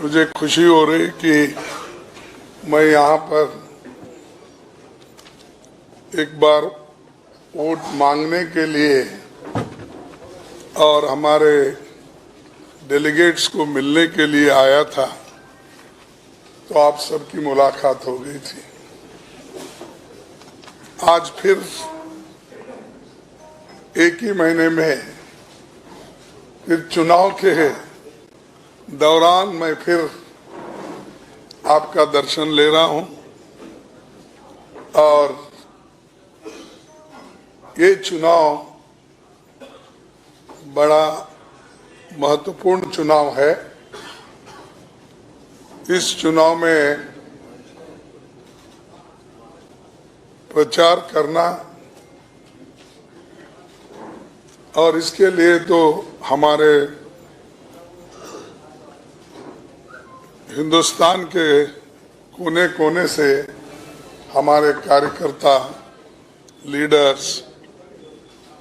मुझे खुशी हो रही कि मैं यहाँ पर एक बार वोट मांगने के लिए और हमारे डेलीगेट्स को मिलने के लिए आया था, तो आप सबकी मुलाकात हो गई थी। आज फिर एक ही महीने में फिर चुनाव के दौरान मैं फिर आपका दर्शन ले रहा हूं और ये चुनाव बड़ा महत्वपूर्ण चुनाव है। इस चुनाव में प्रचार करना और इसके लिए तो हमारे हिंदुस्तान के कोने कोने से हमारे कार्यकर्ता लीडर्स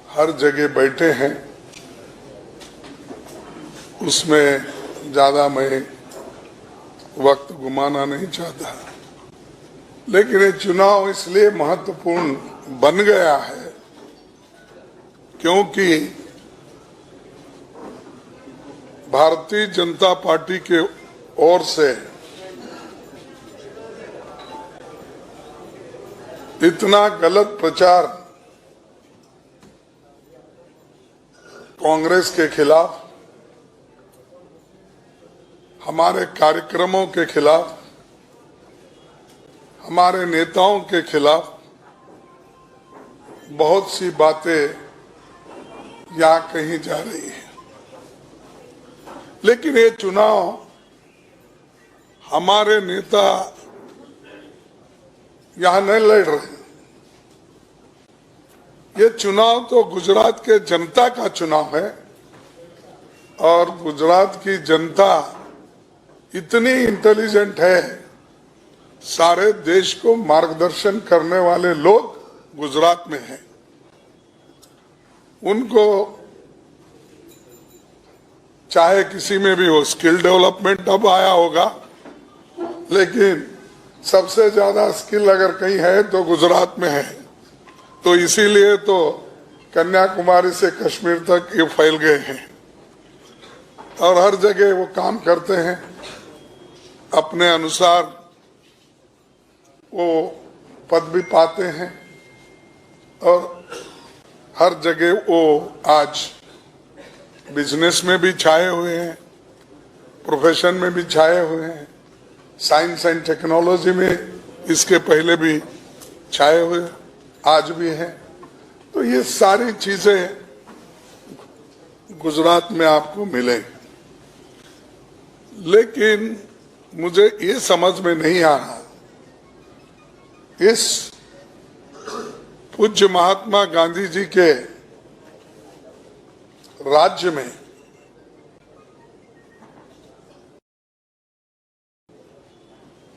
हर जगह बैठे हैं। उसमें ज़्यादा मैं वक्त गुमाना नहीं चाहता, लेकिन ये चुनाव इसलिए महत्वपूर्ण बन गया है क्योंकि भारतीय जनता पार्टी के ओर से इतना गलत प्रचार कांग्रेस के खिलाफ, हमारे कार्यक्रमों के खिलाफ, हमारे नेताओं के खिलाफ बहुत सी बातें यहाँ कही जा रही है। लेकिन ये चुनाव हमारे नेता यहाँ नहीं लड़ रहे। ये चुनाव तो गुजरात के जनता का चुनाव है और गुजरात की जनता इतनी इंटेलिजेंट है, सारे देश को मार्गदर्शन करने वाले लोग गुजरात में हैं। उनको चाहे किसी में भी हो, स्किल डेवलपमेंट अब आया होगा, लेकिन सबसे ज्यादा स्किल अगर कहीं है तो गुजरात में है। तो इसीलिए तो कन्याकुमारी से कश्मीर तक ये फैल गए हैं और हर जगह वो काम करते हैं, अपने अनुसार वो पद भी पाते हैं और हर जगह वो आज बिजनेस में भी छाए हुए हैं, प्रोफेशन में भी छाए हुए हैं, साइंस एंड टेक्नोलॉजी में इसके पहले भी छाए हुए आज भी हैं। तो ये सारी चीजें गुजरात में आपको मिलेंगी, लेकिन मुझे ये समझ में नहीं आ रहा, इस पूज्य महात्मा गांधी जी के राज्य में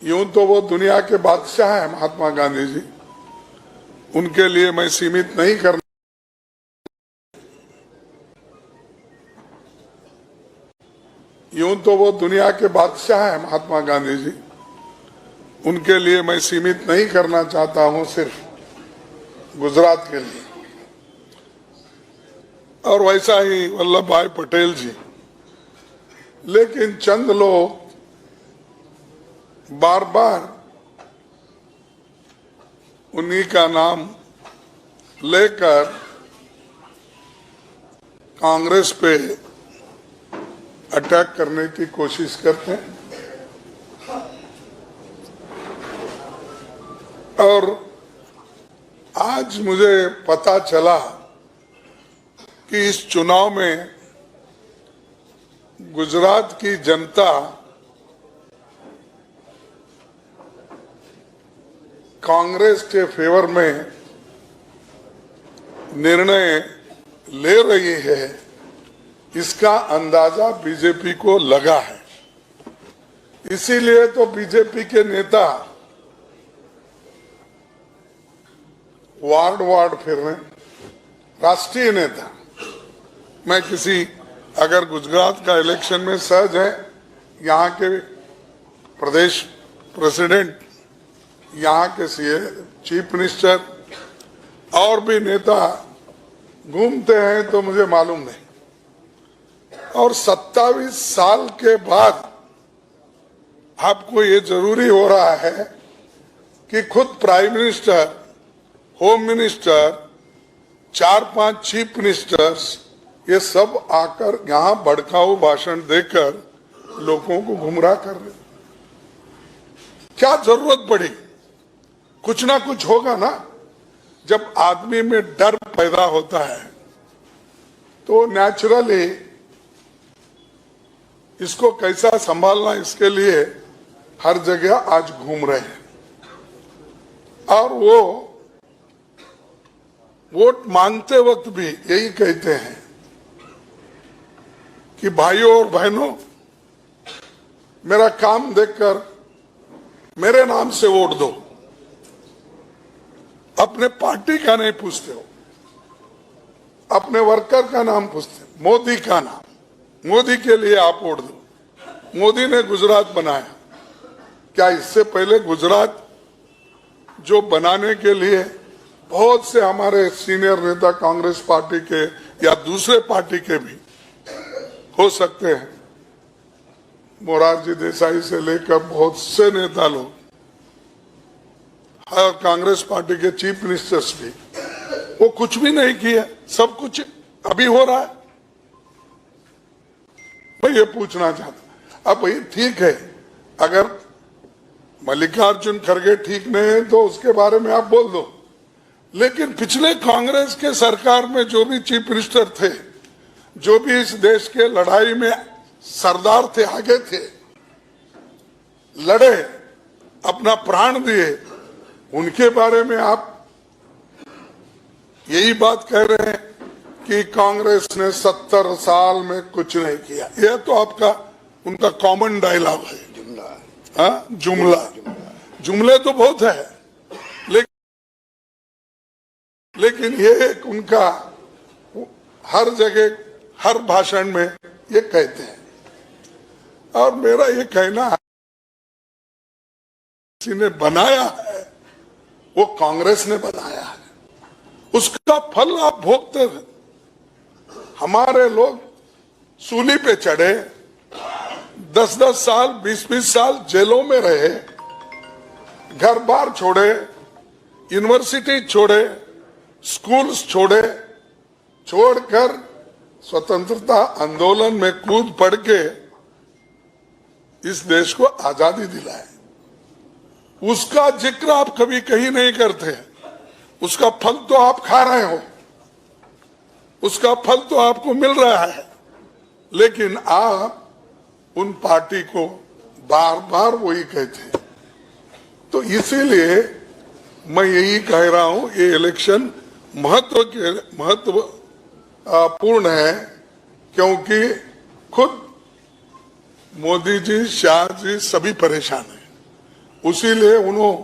यूं तो वो दुनिया के बादशाह हैं महात्मा गांधी जी, उनके लिए मैं सीमित नहीं करना, यूं तो वो दुनिया के बादशाह हैं महात्मा गांधी जी, उनके लिए मैं सीमित नहीं करना चाहता हूं सिर्फ गुजरात के लिए। और वैसा ही वल्लभ भाई पटेल जी, लेकिन चंद लोग बार बार उन्हीं का नाम लेकर कांग्रेस पे अटैक करने की कोशिश करते हैं और आज मुझे पता चला कि इस चुनाव में गुजरात की जनता कांग्रेस के फेवर में निर्णय ले रही है, इसका अंदाजा बीजेपी को लगा है। इसीलिए तो बीजेपी के नेता वार्ड वार्ड फिर रहे, राष्ट्रीय नेता। मैं किसी अगर गुजरात का इलेक्शन में सहज है, यहाँ के प्रदेश प्रेसिडेंट, यहाँ के चीफ मिनिस्टर और भी नेता घूमते हैं तो मुझे मालूम नहीं। और 27 साल के बाद आपको ये जरूरी हो रहा है कि खुद prime minister, home minister, 4-5 chief ministers ये सब आकर यहाँ भड़काऊ भाषण देकर लोगों को गुमराह कर रहे। क्या जरूरत पड़ी? कुछ ना कुछ होगा ना। जब आदमी में डर पैदा होता है तो नेचुरली इसको कैसा संभालना, इसके लिए हर जगह आज घूम रहे हैं। और वो वोट मांगते वक्त भी यही कहते हैं कि भाइयों और बहनों, मेरा काम देखकर मेरे नाम से वोट दो। अपने पार्टी का नहीं पूछते हो, अपने वर्कर का नाम पूछते हो, मोदी का नाम, मोदी के लिए आप वोट दो। मोदी ने गुजरात बनाया, क्या इससे पहले गुजरात जो बनाने के लिए बहुत से हमारे सीनियर नेता कांग्रेस पार्टी के या दूसरे पार्टी के भी हो सकते हैं, मोरारजी देसाई से लेकर बहुत से नेता लोग और कांग्रेस पार्टी के चीफ मिनिस्टर्स भी, वो कुछ भी नहीं किया, सब कुछ अभी हो रहा है। मैं ये पूछना चाहता, अब भाई ठीक है, अगर मल्लिकार्जुन खड़गे ठीक नहीं है तो उसके बारे में आप बोल दो, लेकिन पिछले कांग्रेस के सरकार में जो भी चीफ मिनिस्टर थे, जो भी इस देश के लड़ाई में सरदार थे, आगे थे, लड़े, अपना प्राण दिए, उनके बारे में आप यही बात कह रहे हैं कि कांग्रेस ने 70 साल में कुछ नहीं किया। यह तो आपका उनका कॉमन डायलॉग है, जुमला। जुमले तो बहुत है, लेकिन ये एक उनका हर जगह हर भाषण में ये कहते हैं। और मेरा ये कहना है, किसी ने बनाया है, वो कांग्रेस ने बनाया है, उसका फल आप भोगते हैं। हमारे लोग सूली पे चढ़े, 10-10 साल, 20-20 साल जेलों में रहे, घर बार छोड़े, यूनिवर्सिटी छोड़े, स्कूल्स छोड़े, छोड़कर स्वतंत्रता आंदोलन में कूद पड़ के इस देश को आजादी दिलाए। उसका जिक्र आप कभी कहीं नहीं करते। उसका फल तो आप खा रहे हो, उसका फल तो आपको मिल रहा है, लेकिन आप उन पार्टी को बार बार वही कहते हैं। तो इसीलिए मैं यही कह रहा हूं, ये इलेक्शन महत्वपूर्ण है, क्योंकि खुद मोदी जी, शाह जी सभी परेशान हैं। उसीलिए उन्होंने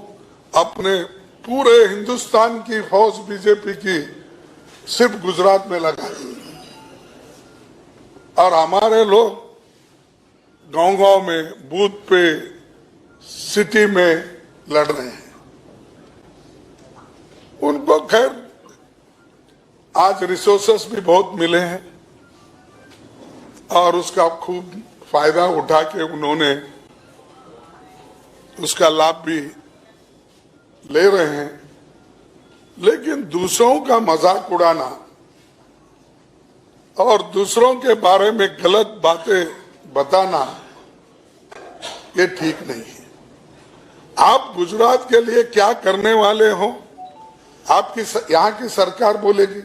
अपने पूरे हिंदुस्तान की फौज बीजेपी की सिर्फ गुजरात में लगा दी, और हमारे लोग गांव-गांव में, बूथ पे, सिटी में लड़ रहे हैं। उनको खैर आज रिसोर्सेस भी बहुत मिले हैं और उसका खूब फायदा उठा के उन्होंने उसका लाभ भी ले रहे हैं। लेकिन दूसरों का मजाक उड़ाना और दूसरों के बारे में गलत बातें बताना ये ठीक नहीं है। आप गुजरात के लिए क्या करने वाले हो, आपकी यहाँ की सरकार बोलेगी,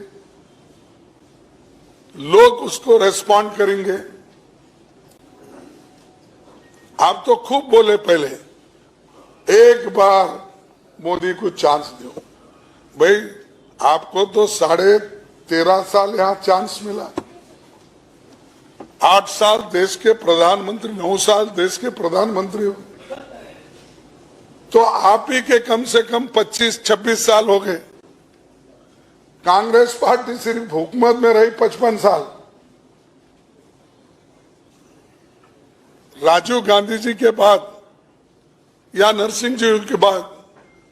लोग उसको रेस्पॉन्ड करेंगे। आप तो खूब बोले पहले, एक बार मोदी को चांस दो। भाई आपको तो 13.5 साल यहाँ चांस मिला, 8 साल देश के प्रधानमंत्री, 9 साल देश के प्रधानमंत्री हो, तो आप ही के कम से कम 25-26 साल हो गए। कांग्रेस पार्टी सिर्फ हुकूमत में रही 55 साल। राजीव गांधी जी के बाद या नरसिंह जी के बाद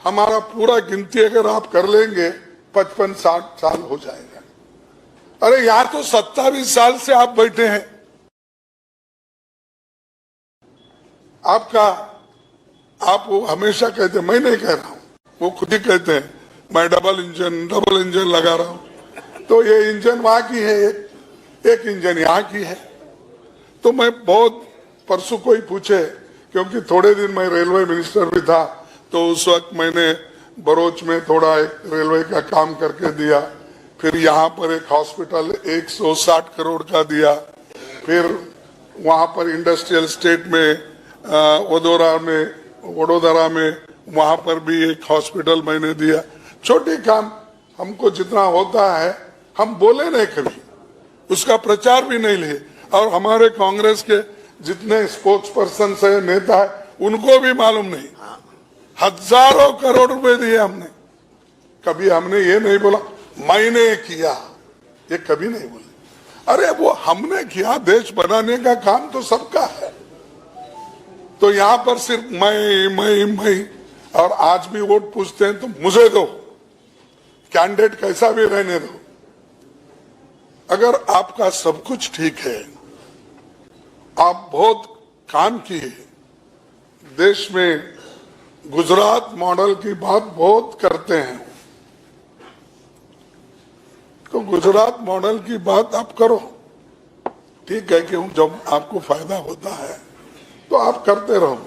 हमारा पूरा गिनती अगर आप कर लेंगे 55-60 साल हो जाएगा। अरे यार, तो 27 साल से आप बैठे हैं। आप वो हमेशा कहते, मैं नहीं कह रहा हूं, वो खुद ही कहते हैं मैं डबल इंजन लगा रहा हूं। तो ये इंजन वहां की है, एक इंजन यहाँ की है। तो मैं बहुत परसों कोई पूछे, क्योंकि थोड़े दिन मैं रेलवे मिनिस्टर भी था, तो उस वक्त मैंने बरोच में थोड़ा एक रेलवे का काम करके दिया। फिर यहाँ पर एक हॉस्पिटल 160 करोड़ का दिया। फिर वहाँ पर इंडस्ट्रियल स्टेट में वडोदरा में वहाँ पर भी एक हॉस्पिटल मैंने दिया। छोटे काम हमको जितना होता है हम बोले नहीं, कभी उसका प्रचार भी नहीं लिए। और हमारे कांग्रेस के जितने स्पोक्स पर्सन है, नेता है, उनको भी मालूम नहीं, हजारों करोड़ रुपए दिए हमने। कभी हमने ये नहीं बोला मैंने किया, ये कभी नहीं बोले। अरे वो हमने किया, देश बनाने का काम तो सबका है। तो यहाँ पर सिर्फ मैं और आज भी वोट पूछते हैं तो मुझे दो, कैंडिडेट कैसा भी रहने दो। अगर आपका सब कुछ ठीक है, आप बहुत काम किए, देश में गुजरात मॉडल की बात बहुत करते हैं, तो गुजरात मॉडल की बात आप करो, ठीक है कि जब आपको फायदा होता है तो आप करते रहो।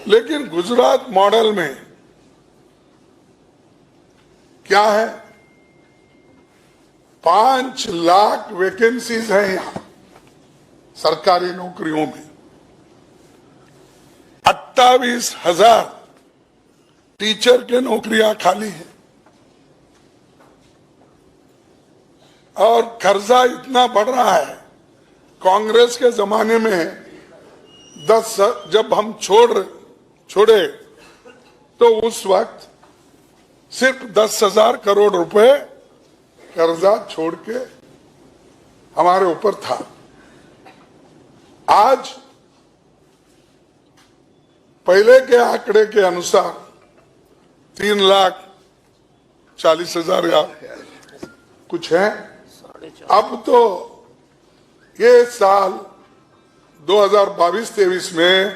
लेकिन गुजरात मॉडल में क्या है, 5 लाख वैकेंसीज हैं यहां सरकारी नौकरियों में, 28,000 टीचर के नौकरियां खाली हैं। और कर्जा इतना बढ़ रहा है, कांग्रेस के जमाने में जब हम छोड़े तो उस वक्त सिर्फ 10,000 करोड़ रुपए कर्जा छोड़ के हमारे ऊपर था। आज पहले के आंकड़े के अनुसार 3,40,000 या कुछ है। अब तो ये साल 2022-23 में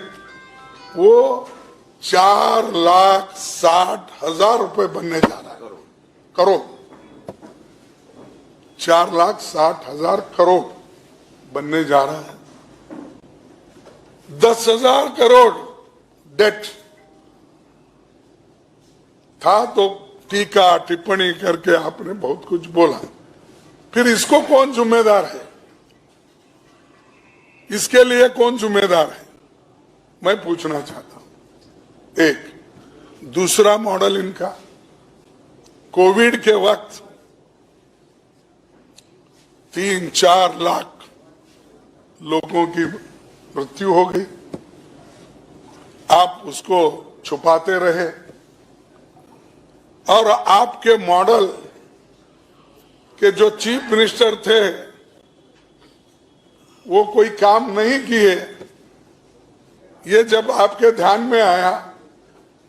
वो 4,60,000 रुपए बनने जा रहा है, करोड़, 4,60,000 करोड़ बनने जा रहा है। 10,000 करोड़ डेट था, तो टीका टिप्पणी करके आपने बहुत कुछ बोला। फिर इसको कौन जिम्मेदार है, इसके लिए कौन जिम्मेदार है, मैं पूछना चाहता हूं। एक दूसरा मॉडल इनका, कोविड के वक्त 3-4 लाख लोगों की मृत्यु हो गई, आप उसको छुपाते रहे। और आपके मॉडल के जो चीफ मिनिस्टर थे वो कोई काम नहीं किए। ये जब आपके ध्यान में आया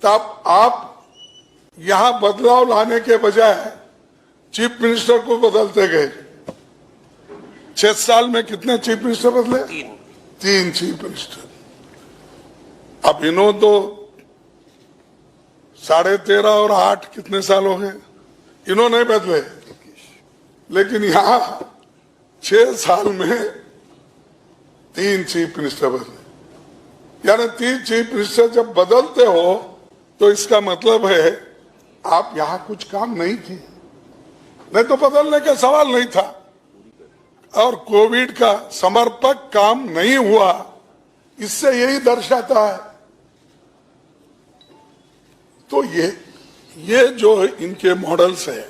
तब आप यहां बदलाव लाने के बजाय चीफ मिनिस्टर को बदलते गए। 6 साल में कितने चीफ मिनिस्टर बदले? 3 चीफ मिनिस्टर। अब इन्हों तो 13.5 और 8 कितने साल हो गए, इन्होंने बदले। लेकिन यहां 6 साल में 3 चीफ मिनिस्टर बदले। यानी 3 चीफ मिनिस्टर जब बदलते हो तो इसका मतलब है आप यहां कुछ काम नहीं किए, नहीं तो बदलने का सवाल नहीं था। और कोविड का समर्पक काम नहीं हुआ, इससे यही दर्शाता है। तो ये जो इनके मॉडल्स हैं,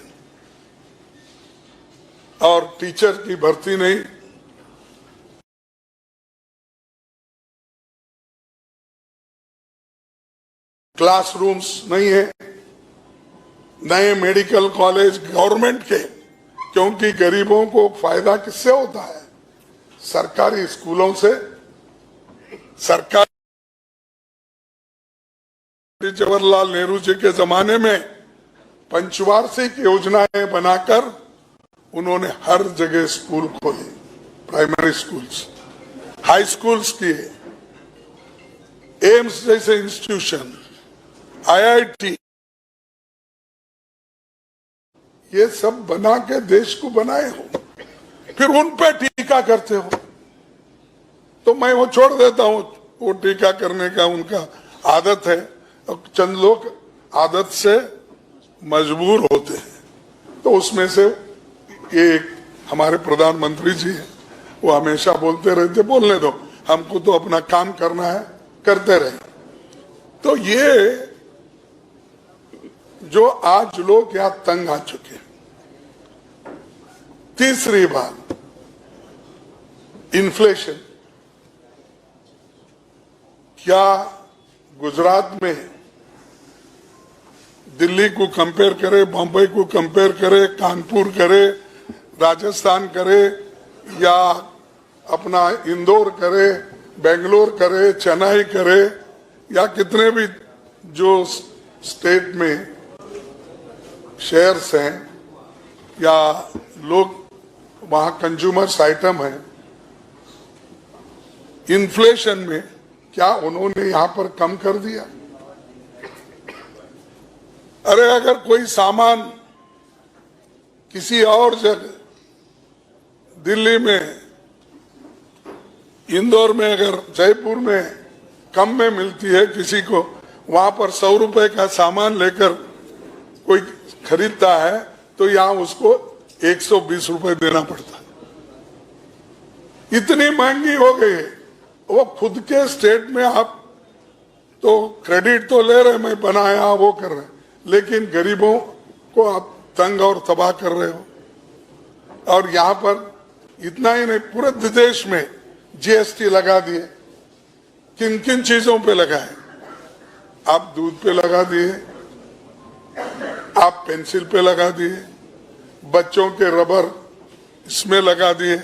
और टीचर की भर्ती नहीं, क्लासरूम्स नहीं है, नए मेडिकल कॉलेज गवर्नमेंट के, क्योंकि गरीबों को फायदा किससे होता है? सरकारी स्कूलों से। सरकार जवाहरलाल नेहरू जी के जमाने में पंचवार्षिक योजनाएं बनाकर उन्होंने हर जगह स्कूल खोले, प्राइमरी स्कूल्स, हाई स्कूल्स किए, एम्स जैसे इंस्टीट्यूशन, आईआईटी, ये सब बना के देश को बनाए हो, फिर उन पे टीका करते हो। तो मैं वो छोड़ देता हूं, वो टीका करने का उनका आदत है। चंद लोग आदत से मजबूर होते हैं, तो उसमें से ये हमारे प्रधानमंत्री जी हैं, वो हमेशा बोलते रहते बोलने दो, हमको तो अपना काम करना है, करते रहे। तो ये जो आज लोग यहां तंग आ चुके हैं। तीसरी बात, इन्फ्लेशन। क्या गुजरात में दिल्ली को कंपेयर करे, बम्बई को कंपेयर करे, कानपुर करे, राजस्थान करे, या अपना इंदौर करे, बेंगलोर करे, चेन्नई करे, या कितने भी जो स्टेट में शेयर्स हैं या लोग वहां कंज्यूमर्स आइटम है, इन्फ्लेशन में क्या उन्होंने यहां पर कम कर दिया? अरे अगर कोई सामान किसी और जगह, दिल्ली में, इंदौर में, अगर जयपुर में कम में मिलती है किसी को, वहां पर 100 रुपए का सामान लेकर कोई खरीदता है तो यहां उसको 120 रुपए देना पड़ता है। इतनी महंगी हो गई है। वो खुद के स्टेट में आप तो क्रेडिट तो ले रहे, मैं बनाया वो कर रहे, लेकिन गरीबों को आप तंग और तबाह कर रहे हो। और यहां पर इतना ही नहीं, पूरे देश में जीएसटी लगा दिए। किन किन चीजों पे लगाए? आप दूध पे लगा दिए, आप पेंसिल पे लगा दिए, बच्चों के रबर इसमें लगा दिए।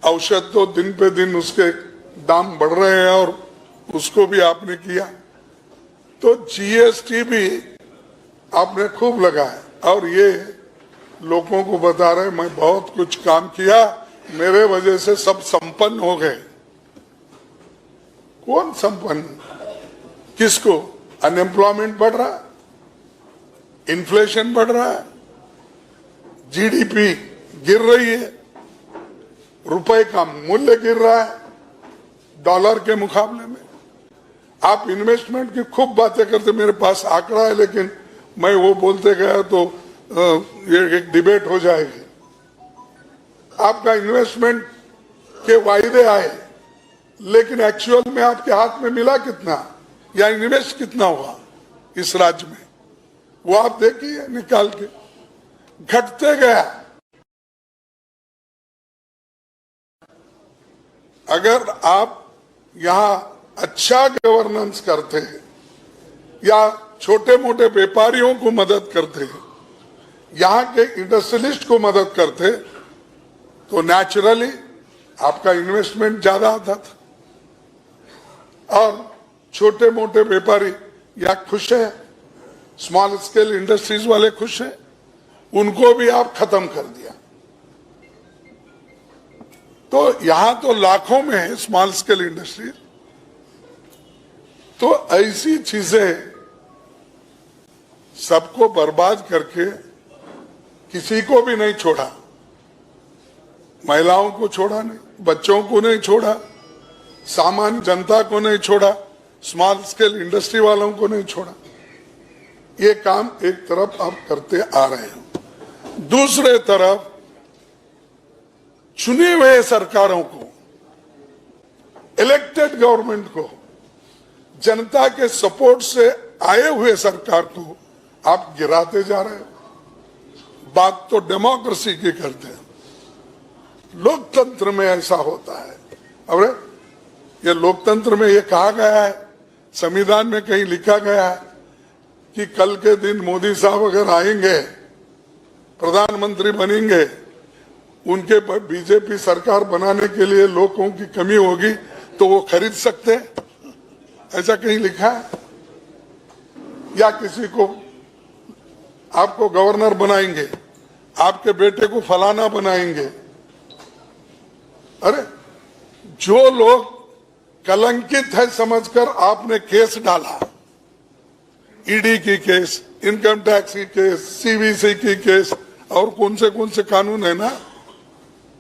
औषध तो दिन पे दिन उसके दाम बढ़ रहे हैं और उसको भी आपने किया। तो जीएसटी भी आपने खूब लगाया और ये लोगों को बता रहे मैं बहुत कुछ काम किया, मेरे वजह से सब संपन्न हो गए। कौन संपन्न? किसको? अनएम्प्लॉयमेंट बढ़ रहा है, इन्फ्लेशन बढ़ रहा है, जीडीपी गिर रही है, रुपए का मूल्य गिर रहा है डॉलर के मुकाबले में। आप इन्वेस्टमेंट की खूब बातें करते, मेरे पास आंकड़ा है लेकिन मैं वो बोलते गया तो ये एक डिबेट हो जाएगी। आपका इन्वेस्टमेंट के वायदे आए लेकिन एक्चुअल में आपके हाथ में मिला कितना या इन्वेस्ट कितना हुआ इस राज्य में, वो आप देखिए निकाल के, घटते गया। अगर आप यहां अच्छा गवर्नेंस करते हैं या छोटे मोटे व्यापारियों को मदद करते हैं, यहाँ के इंडस्ट्रियलिस्ट को मदद करते, तो नेचुरली आपका इन्वेस्टमेंट ज्यादा आता था और छोटे मोटे व्यापारी या खुश है, स्मॉल स्केल इंडस्ट्रीज वाले खुश हैं, उनको भी आप खत्म कर दिया। तो यहां तो लाखों में है स्मॉल स्केल इंडस्ट्री। तो ऐसी चीजें सबको बर्बाद करके किसी को भी नहीं छोड़ा, महिलाओं को छोड़ा नहीं, बच्चों को नहीं छोड़ा, सामान्य जनता को नहीं छोड़ा, स्मॉल स्केल इंडस्ट्री वालों को नहीं छोड़ा। ये काम एक तरफ आप करते आ रहे हो। दूसरे तरफ चुने हुए सरकारों को, इलेक्टेड गवर्नमेंट को, जनता के सपोर्ट से आए हुए सरकार को आप गिराते जा रहे हो। बात तो डेमोक्रेसी की करते हैं, लोकतंत्र में ऐसा होता है। अब ये लोकतंत्र में ये कहा गया है, संविधान में कहीं लिखा गया है कि कल के दिन मोदी साहब अगर आएंगे, प्रधानमंत्री बनेंगे, उनके बीजेपी सरकार बनाने के लिए लोगों की कमी होगी तो वो खरीद सकते हैं? ऐसा कहीं लिखा है? या किसी को आपको गवर्नर बनाएंगे, आपके बेटे को फलाना बनाएंगे। अरे जो लोग कलंकित है समझकर आपने केस डाला, ईडी की केस, इनकम टैक्स की केस, सीवीसी की केस और कौन से कानून है ना,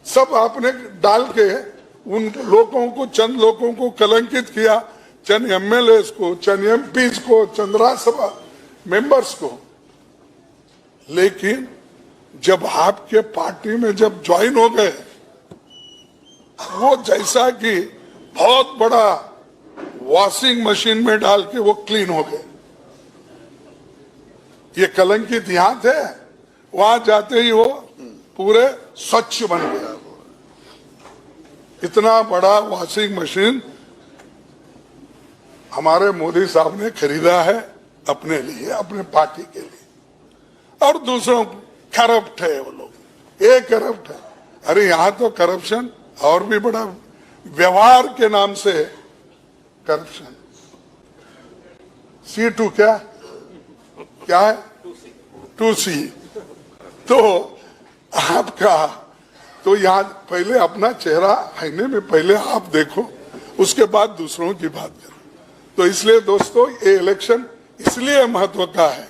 सब आपने डाल के उन लोगों को, चंद लोगों को कलंकित किया, चंद एमएलए को, चंद एमपीज को, चंद राज्यसभा मेंबर्स को। लेकिन जब आपके पार्टी में जब ज्वाइन हो गए, वो जैसा कि बहुत बड़ा वॉशिंग मशीन में डाल के वो क्लीन हो गए। ये कलंकित यहां थे, वहां जाते ही वो पूरे स्वच्छ बन गया। इतना बड़ा वॉशिंग मशीन हमारे मोदी साहब ने खरीदा है अपने लिए, अपने पार्टी के लिए। और दूसरों करप्ट है वो लोग, ये करप्ट है। अरे यहां तो करप्शन और भी बड़ा, व्यवहार के नाम से करप्शन। C2 क्या है 2C। तो आपका तो यहां पहले अपना चेहरा आईने में पहले आप देखो, उसके बाद दूसरों की बात करो। तो इसलिए दोस्तों ये इलेक्शन इसलिए महत्व का है,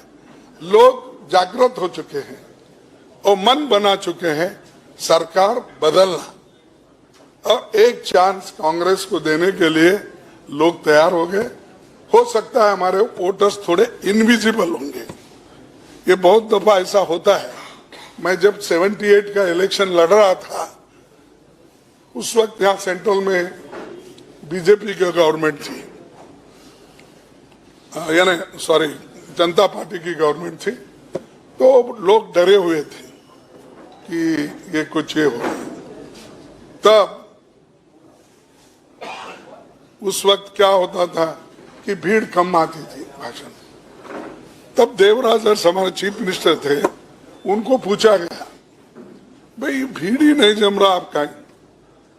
लोग जागृत हो चुके हैं और मन बना चुके हैं सरकार बदलना, और एक चांस कांग्रेस को देने के लिए लोग तैयार हो गए। हो सकता है हमारे वोटर्स थोड़े इनविजिबल होंगे, ये बहुत दफा ऐसा होता है। मैं जब 78 का इलेक्शन लड़ रहा था, उस वक्त यहाँ सेंट्रल में बीजेपी की गवर्नमेंट थी, यानी सॉरी जनता पार्टी की गवर्नमेंट थी। तो लोग डरे हुए थे कि ये कुछ ये हो। तब उस वक्त क्या होता था कि भीड़ कम आती थी भाषण। तब देवराज अरस हमारे चीफ मिनिस्टर थे, उनको पूछा गया भाई भीड़ ही नहीं जम रहा आपका।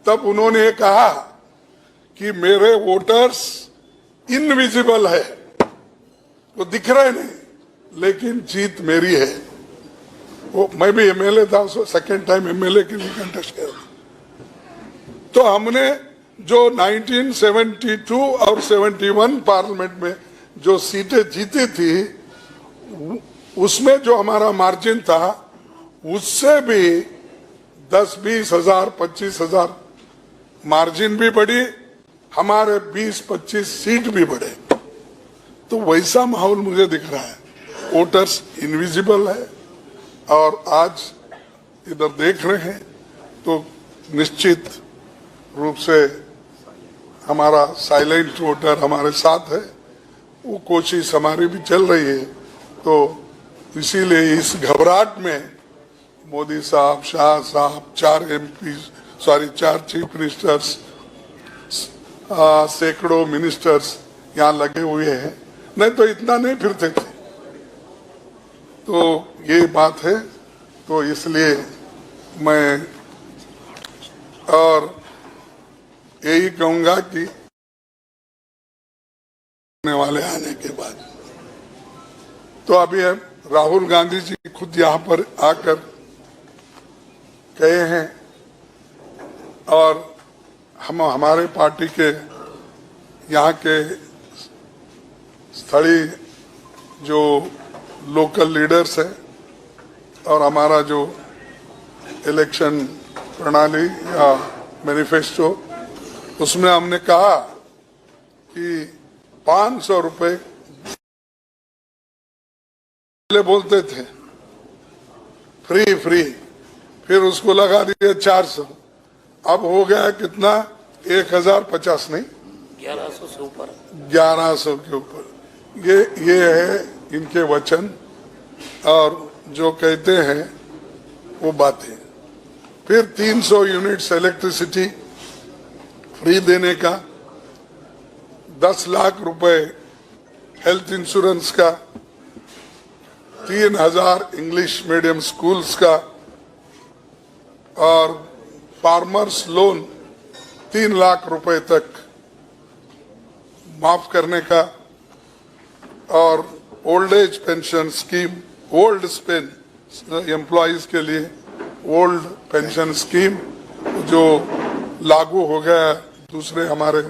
तब उन्होंने कहा कि मेरे वोटर्स इनविजिबल है, वो दिख रहे नहीं, लेकिन जीत मेरी है। वो मैं भी एमएलए था, सेकेंड टाइम एमएलए के लिए कंटेस्ट किया। तो हमने जो 1972 और 71 पार्लियामेंट में जो सीटें जीती थी, उसमें जो हमारा मार्जिन था उससे भी 10-20 हजार 25 हजार मार्जिन भी बढ़ी, हमारे 20-25 सीट भी बढ़े। तो वैसा माहौल मुझे दिख रहा है, वोटर्स इनविजिबल है। और आज इधर देख रहे हैं तो निश्चित रूप से हमारा साइलेंट वोटर हमारे साथ है, वो कोशिश हमारी भी चल रही है। तो इसीलिए इस घबराहट में मोदी साहब, शाह साहब, 4 चीफ मिनिस्टर्स, सैकड़ों मिनिस्टर्स यहाँ लगे हुए हैं, नहीं तो इतना नहीं फिरते थे। तो ये बात है। तो इसलिए मैं और यही कहूंगा कि वाले आने के बाद तो अभी राहुल गांधी जी खुद यहाँ पर आकर गए हैं, और हम हमारे पार्टी के यहाँ के स्थलीय जो लोकल लीडर्स है और हमारा जो इलेक्शन प्रणाली या मैनिफेस्टो, उसमें हमने कहा कि 500 रुपए पहले बोलते थे फ्री, फिर उसको लगा दिया 400, अब हो गया कितना 1050 नहीं 1100 से ऊपर, 1100 के ऊपर। ये है इनके वचन और जो कहते हैं वो बातें। फिर 300 यूनिट्स इलेक्ट्रिसिटी फ्री देने का, 10 लाख रुपए हेल्थ इंश्योरेंस का, 3000 इंग्लिश मीडियम स्कूल्स का, और फार्मर्स लोन 3 लाख रुपए तक माफ करने का, और old age pension scheme, old Spain employees के लिए ओल्ड पेंशन स्कीम जो लागू हो गया दूसरे हमारे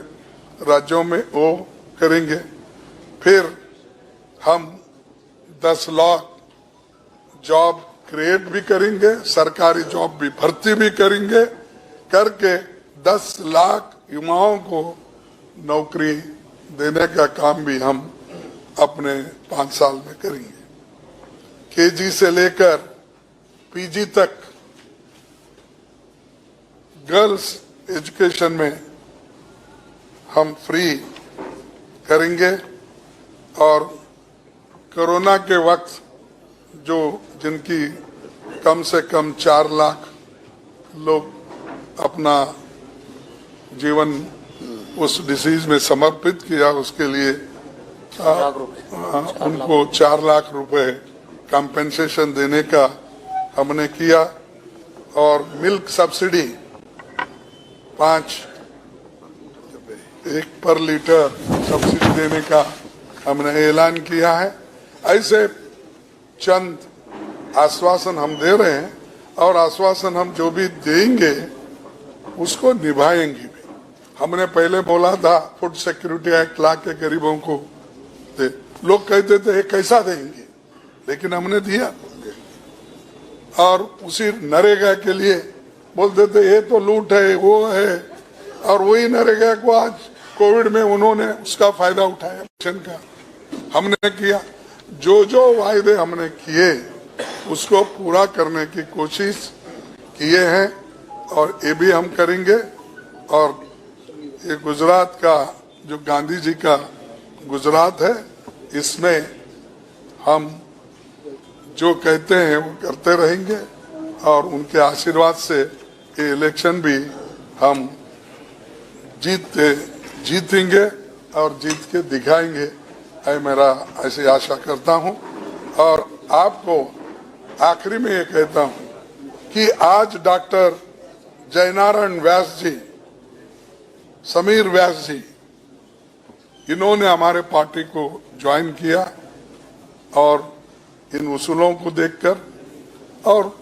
राज्यों में, वो करेंगे। फिर हम 10 लाख जॉब क्रिएट भी करेंगे, सरकारी जॉब भी भर्ती भी करेंगे, करके 10 लाख युवाओं को नौकरी देने का काम भी हम अपने 5 साल में करेंगे। केजी से लेकर पीजी तक गर्ल्स एजुकेशन में हम फ्री करेंगे। और कोरोना के वक्त जो जिनकी कम से कम 4 लाख लोग अपना जीवन उस डिसीज में समर्पित किया, उसके लिए उनको 4 लाख रुपए कंपेंसेशन देने का हमने किया। और मिल्क सब्सिडी 5 पर लीटर सब्सिडी देने का हमने ऐलान किया है। ऐसे चंद आश्वासन हम दे रहे हैं, और आश्वासन हम जो भी देंगे उसको निभाएंगे भी। हमने पहले बोला था फूड सिक्योरिटी एक्ट ला के गरीबों को दे, लोग कहते थे ये कैसा देंगे, लेकिन हमने दिया। और उसी नरेगा के लिए बोलते थे ये तो लूट है, वो है, और वही नरेगा को आज कोविड में उन्होंने उसका फायदा उठाया का हमने किया। जो जो वायदे हमने किए उसको पूरा करने की कोशिश किए हैं, और ये भी हम करेंगे। और ये गुजरात का जो गांधी जी का गुजरात है, इसमें हम जो कहते हैं वो करते रहेंगे, और उनके आशीर्वाद से ये इलेक्शन भी हम जीतेंगे और जीत के दिखाएंगे, है मेरा ऐसी आशा करता हूं। और आपको आखिरी में ये कहता हूं कि आज डॉक्टर जयनारायण व्यास जी, समीर व्यास जी, इन्होंने हमारे पार्टी को ज्वाइन किया, और इन उसूलों को देखकर, और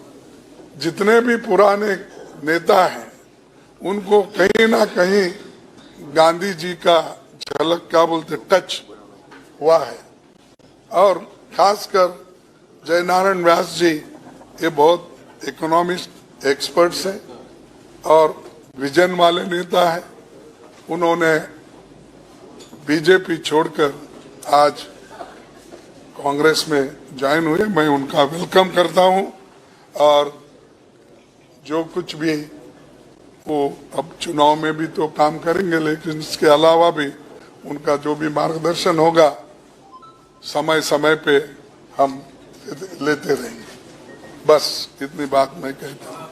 जितने भी पुराने नेता हैं उनको कहीं ना कहीं गांधी जी का झलक, क्या बोलते, टच हुआ है। और खासकर जयनारायण व्यास जी ये बहुत इकोनॉमिस्ट एक्सपर्ट्स हैं और विजन वाले नेता है। उन्होंने बीजेपी छोड़कर आज कांग्रेस में ज्वाइन हुए, मैं उनका वेलकम करता हूं। और जो कुछ भी वो अब चुनाव में भी तो काम करेंगे, लेकिन इसके अलावा भी उनका जो भी मार्गदर्शन होगा समय समय पे हम लेते रहेंगे। बस इतनी बात मैं कहता हूँ।